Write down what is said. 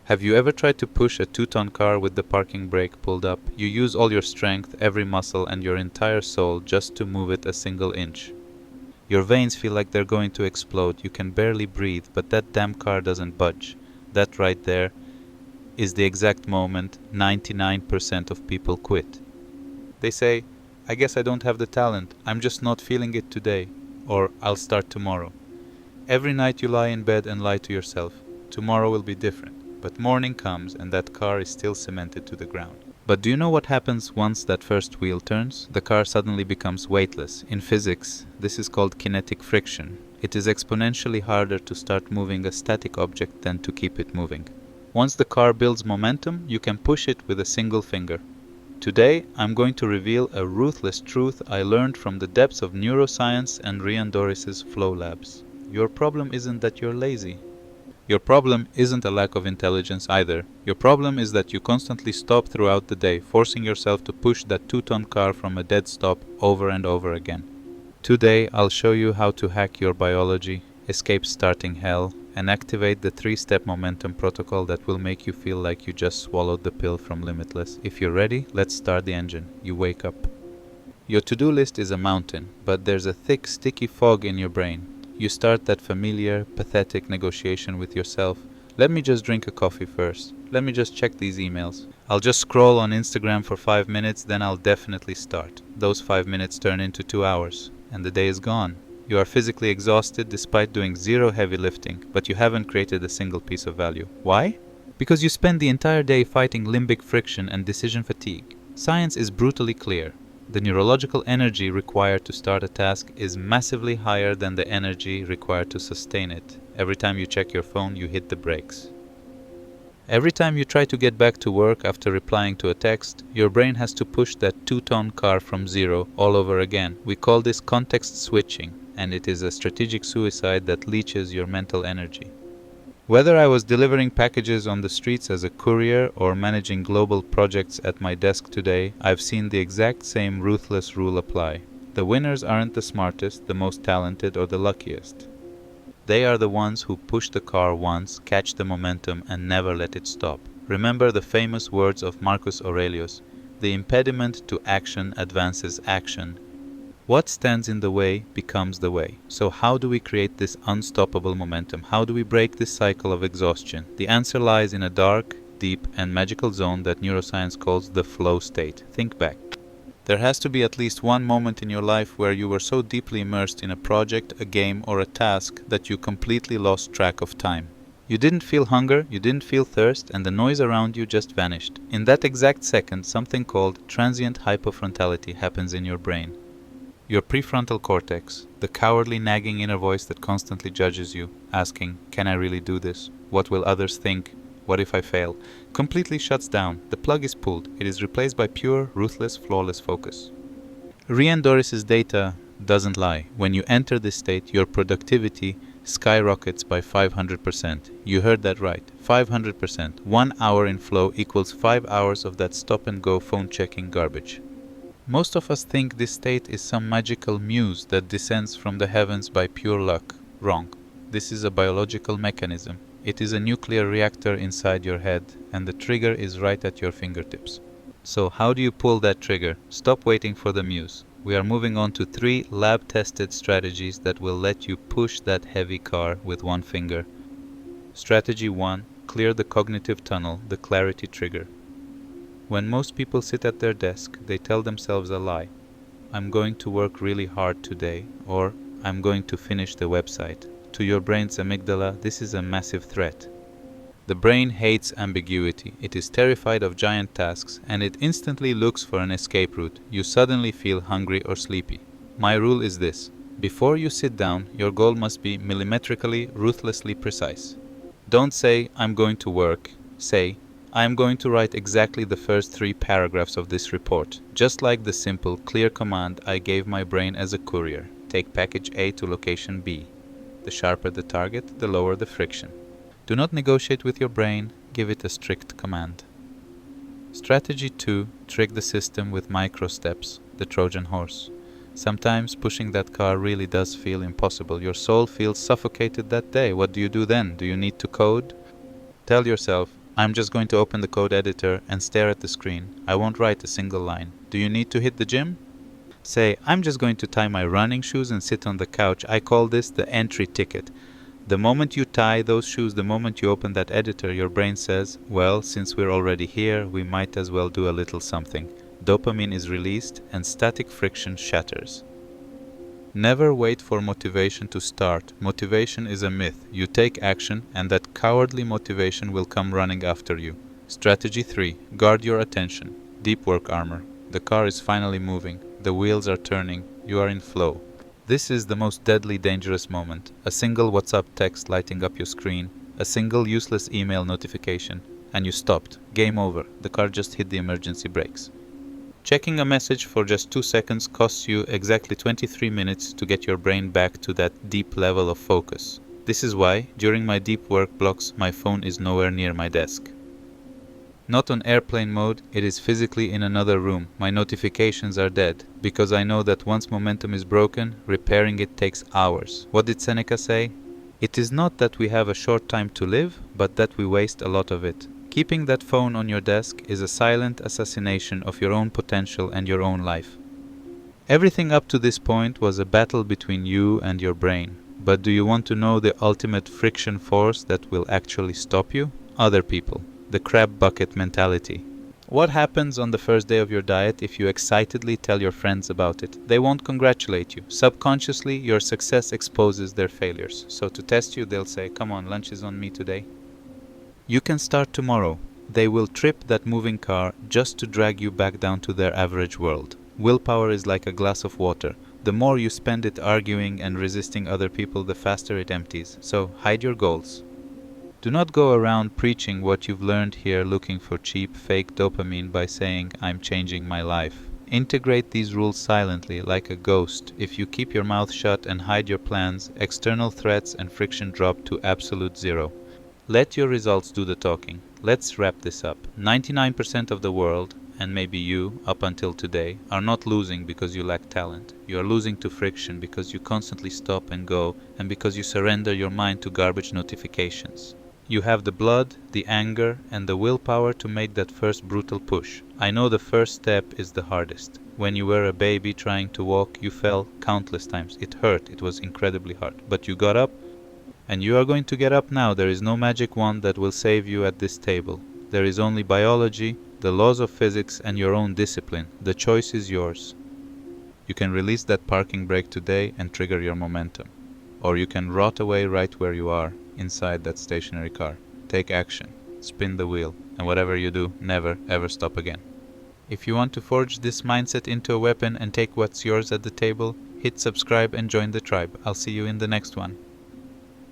Have you ever tried to push a 2-ton car with the parking brake pulled up? You use all your strength, every muscle, and your entire soul just to move it a single inch. Your veins feel like they're going to explode. You can barely breathe, but that damn car doesn't budge. That right there is the exact moment 99% of people quit. They say, I guess I don't have the talent. I'm just not feeling it today. Or I'll start tomorrow. Every night you lie in bed and lie to yourself. Tomorrow will be different. But morning comes and that car is still cemented to the ground. But do you know what happens once that first wheel turns? The car suddenly becomes weightless. In physics, this is called kinetic friction. It is exponentially harder to start moving a static object than to keep it moving. Once the car builds momentum, you can push it with a single finger. Today, I'm going to reveal a ruthless truth I learned from the depths of neuroscience and Rian Doris's flow labs. Your problem isn't that you're lazy. Your problem isn't a lack of intelligence either. Your problem is that you constantly stop throughout the day, forcing yourself to push that 2-ton car from a dead stop over and over again. Today, I'll show you how to hack your biology, escape starting hell, and activate the 3-step momentum protocol that will make you feel like you just swallowed the pill from Limitless. If you're ready, let's start the engine. You wake up. Your to-do list is a mountain, but there's a thick, sticky fog in your brain. You start that familiar, pathetic negotiation with yourself. Let me just drink a coffee first. Let me just check these emails. I'll just scroll on Instagram for 5 minutes, then I'll definitely start. Those 5 minutes turn into 2 hours, and the day is gone. You are physically exhausted despite doing zero heavy lifting, but you haven't created a single piece of value. Why? Because you spend the entire day fighting limbic friction and decision fatigue. Science is brutally clear. The neurological energy required to start a task is massively higher than the energy required to sustain it. Every time you check your phone, you hit the brakes. Every time you try to get back to work after replying to a text, your brain has to push that 2-ton car from zero all over again. We call this context switching, and it is a strategic suicide that leeches your mental energy. Whether I was delivering packages on the streets as a courier or managing global projects at my desk today, I've seen the exact same ruthless rule apply. The winners aren't the smartest, the most talented, or the luckiest. They are the ones who push the car once, catch the momentum, and never let it stop. Remember the famous words of Marcus Aurelius, "The impediment to action advances action. What stands in the way becomes the way." So how do we create this unstoppable momentum? How do we break this cycle of exhaustion? The answer lies in a dark, deep, and magical zone that neuroscience calls the flow state. Think back. There has to be at least one moment in your life where you were so deeply immersed in a project, a game, or a task that you completely lost track of time. You didn't feel hunger, you didn't feel thirst, and the noise around you just vanished. In that exact second, something called transient hypofrontality happens in your brain. Your prefrontal cortex, the cowardly nagging inner voice that constantly judges you, asking, can I really do this? What will others think? What if I fail? Completely shuts down. The plug is pulled. It is replaced by pure, ruthless, flawless focus. Rian Doris's data doesn't lie. When you enter this state, your productivity skyrockets by 500%. You heard that right. 500%. 1 hour in flow equals 5 hours of that stop-and-go phone-checking garbage. Most of us think this state is some magical muse that descends from the heavens by pure luck. Wrong. This is a biological mechanism. It is a nuclear reactor inside your head, and the trigger is right at your fingertips. So how do you pull that trigger? Stop waiting for the muse. We are moving on to 3 lab-tested strategies that will let you push that heavy car with one finger. Strategy 1. Clear the cognitive tunnel, the clarity trigger. When most people sit at their desk, they tell themselves a lie. I'm going to work really hard today, or I'm going to finish the website. To your brain's amygdala, this is a massive threat. The brain hates ambiguity. It is terrified of giant tasks, and it instantly looks for an escape route. You suddenly feel hungry or sleepy. My rule is this. Before you sit down, your goal must be millimetrically, ruthlessly precise. Don't say, I'm going to work. Say, I am going to write exactly the first 3 paragraphs of this report, just like the simple, clear command I gave my brain as a courier. Take package A to location B. The sharper the target, the lower the friction. Do not negotiate with your brain, give it a strict command. Strategy 2. Trick the system with micro steps, the Trojan horse. Sometimes pushing that car really does feel impossible. Your soul feels suffocated that day. What do you do then? Do you need to code? Tell yourself, I'm just going to open the code editor and stare at the screen. I won't write a single line. Do you need to hit the gym? Say, I'm just going to tie my running shoes and sit on the couch. I call this the entry ticket. The moment you tie those shoes, the moment you open that editor, your brain says, well, since we're already here, we might as well do a little something. Dopamine is released and static friction shatters. Never wait for motivation to start. Motivation is a myth. You take action and that cowardly motivation will come running after you. Strategy 3. Guard your attention. Deep work armor. The car is finally moving. The wheels are turning. You are in flow. This is the most deadly dangerous moment. A single WhatsApp text lighting up your screen. A single useless email notification. And you stopped. Game over. The car just hit the emergency brakes. Checking a message for just 2 seconds costs you exactly 23 minutes to get your brain back to that deep level of focus. This is why, during my deep work blocks, my phone is nowhere near my desk. Not on airplane mode, it is physically in another room. My notifications are dead, because I know that once momentum is broken, repairing it takes hours. What did Seneca say? It is not that we have a short time to live, but that we waste a lot of it. Keeping that phone on your desk is a silent assassination of your own potential and your own life. Everything up to this point was a battle between you and your brain. But do you want to know the ultimate friction force that will actually stop you? Other people. The crab bucket mentality. What happens on the first day of your diet if you excitedly tell your friends about it? They won't congratulate you. Subconsciously, your success exposes their failures. So to test you, they'll say, come on, lunch is on me today. You can start tomorrow. They will trip that moving car just to drag you back down to their average world. Willpower is like a glass of water. The more you spend it arguing and resisting other people, the faster it empties. So hide your goals. Do not go around preaching what you've learned here looking for cheap, fake dopamine by saying, I'm changing my life. Integrate these rules silently, like a ghost. If you keep your mouth shut and hide your plans, external threats and friction drop to absolute zero. Let your results do the talking. Let's wrap this up. 99% of the world, and maybe you, up until today, are not losing because you lack talent. You are losing to friction because you constantly stop and go, and because you surrender your mind to garbage notifications. You have the blood, the anger, and the willpower to make that first brutal push. I know the first step is the hardest. When you were a baby trying to walk, you fell countless times. It hurt. It was incredibly hard. But you got up, and you are going to get up now. There is no magic wand that will save you at this table. There is only biology, the laws of physics, and your own discipline. The choice is yours. You can release that parking brake today and trigger your momentum. Or you can rot away right where you are, inside that stationary car. Take action, spin the wheel, and whatever you do, never ever stop again. If you want to forge this mindset into a weapon and take what's yours at the table, hit subscribe and join the tribe. I'll see you in the next one.